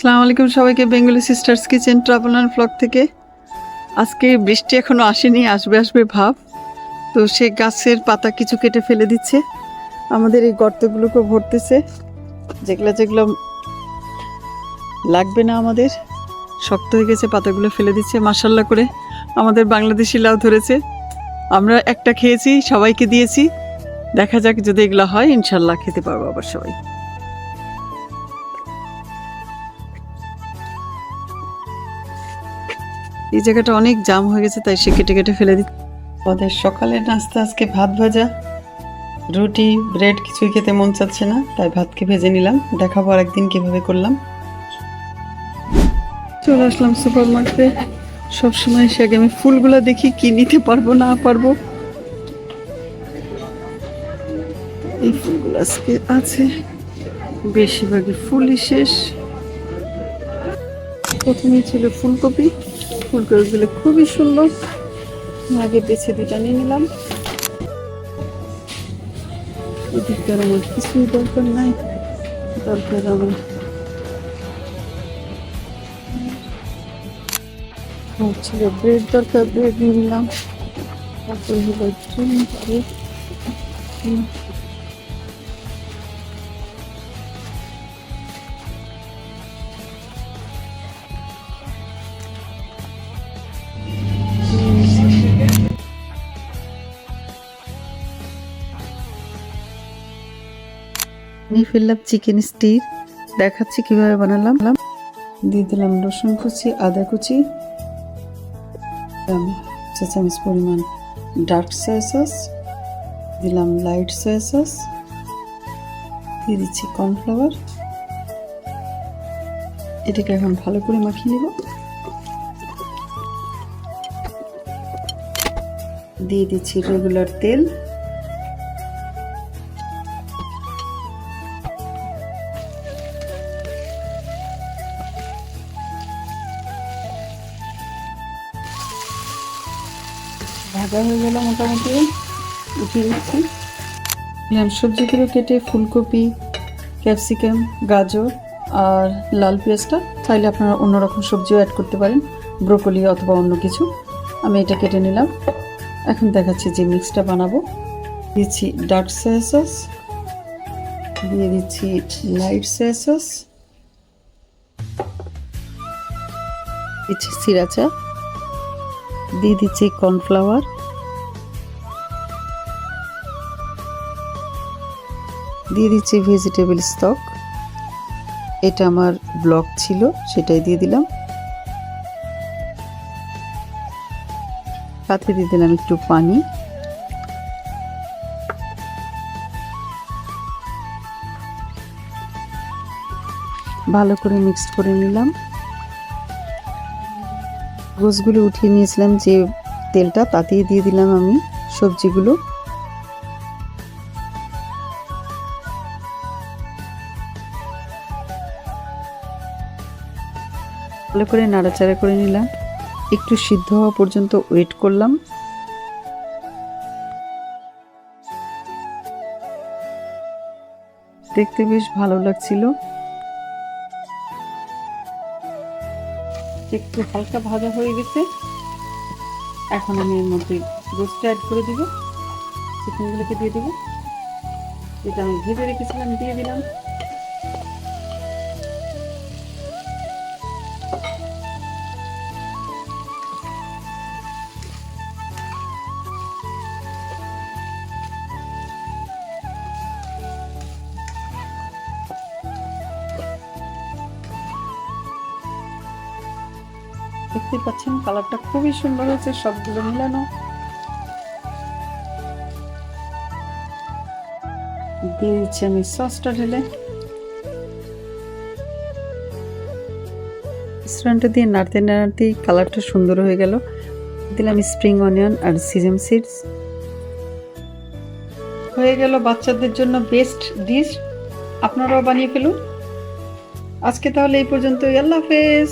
আসসালামু আলাইকুম সবাইকে, Bengali sisters kitchen travel and blog থেকে। আজকে বৃষ্টি এখনও আসেনি, আসবে আসবে ভাব। তো সে গাছের পাতা কিছু কেটে ফেলে দিচ্ছে, আমাদের এই গর্তগুলোকে ভরতেছে, যেগুলো যেগুলো লাগবে না আমাদের, শক্ত হয়ে গেছে পাতাগুলো ফেলে দিচ্ছে। মাশাল্লাহ করে আমাদের বাংলাদেশি লাউ ধরেছে, আমরা একটা খেয়েছি, সবাইকে দিয়েছি। দেখা যাক যদি এগুলো হয়, ইনশাল্লাহ খেতে পারবো আবার সবাই। এই জায়গাটা অনেক জাম হয়ে গেছে, তাই সে কেটে কেটে ফেলে দিচ্ছে। আমাদের সকালের নাস্তা আজকে ভাত ভাজা, রুটি ব্রেড কিছুই খেতে মন চাচ্ছে না, তাই ভাতকে ভেজে নিলাম। দেখাবো আর একদিন কিভাবে করলাম। চলে আসলাম সুপার মার্কেটে। সবসময় এসে আগে আমি ফুলগুলো দেখি কি নিতে পারবো না পারবো। এই ফুলগুলো আজকে আছে, বেশিরভাগই ফুলই শেষ। প্রথমেই ছিল ফুলকপি, ফুলকপিগুলো খুবই সুন্দর, আগে বেছে দুটা নিয়ে নিলাম। এদিকটার আমার কিছুই দরকার নাই, দরকার আমার ছিল ব্রেড, দরকার ব্রেড নিয়ে নিলাম। তারপরে হলো নিয়ে ফেললাম চিকেন স্টির, দেখাচ্ছি কিভাবে বানালাম। দিয়ে দিলাম রসুন কুচি, আদা কুচি, চা চামচ পরিমাণ ডার্ক সয়া সস, দিলাম লাইট সয়া সস, দিয়ে দিচ্ছি কর্নফ্লাওয়ার। এটাকে এখন ভালো করে মাখিয়ে নেব। দিয়ে দিচ্ছি রেগুলার তেল, ভাজা হয়ে গেল মোটামুটি, উঠিয়ে দিচ্ছি। সবজিগুলো কেটে ফুলকপি, ক্যাপসিকাম, গাজর আর লাল পেঁয়াজটা, চাইলে আপনারা অন্যরকম সবজিও অ্যাড করতে পারেন, ব্রোকলি অথবা অন্য কিছু। আমি এটা কেটে নিলাম। এখন দেখাচ্ছি যে মিক্সটা বানাবো। দিচ্ছি ডার্ক সয়া সস, দিয়ে দিচ্ছি লাইট সয়া সস, দিচ্ছি সিরাচা, দিয়ে দিচ্ছি কর্নফ্লাওয়ার, দিয়ে দিচ্ছি ভেজিটেবল স্টক। এটা আমার ব্লক ছিল, সেটাই দিয়ে দিলাম। সাথে দিয়ে দিলাম একটু পানি। ভালো করে মিক্সড করে নিলাম। গোছগুলো উঠিয়ে নিয়েছিলাম যে তেলটা, তাতেই দিয়ে দিলাম আমি সবজিগুলো। ভালো করে নাড়াচাড়া করে নিলাম, একটু সিদ্ধ হওয়া পর্যন্ত ওয়েট করলাম। দেখতে বেশ ভালো লাগছিল। একটু হালকা ভাজা হয়ে গেছে, এখন আমি এর মধ্যে রোস্টটা অ্যাড করে দিব, চিকেনগুলোকে দিয়ে দেবো, যেটা আমি ভেজে রেখেছিলাম দিয়ে দিলাম। দেখতে পাচ্ছেন কালারটা খুবই সুন্দর হয়েছে, সবগুলো মিলানো। দিয়ে দিচ্ছি আমি সসটা ঢেলে, মিশ্রণটা দিয়ে নাড়তে নাড়তেই কালারটা সুন্দর হয়ে গেল। দিলাম স্প্রিং অনিয়ন আর সিজম সিডস। হয়ে গেল বাচ্চাদের জন্য বেস্ট ডিশ, আপনারাও বানিয়ে ফেলুন। আজকে তাহলে এই পর্যন্তই, আল্লাহ হাফেজ।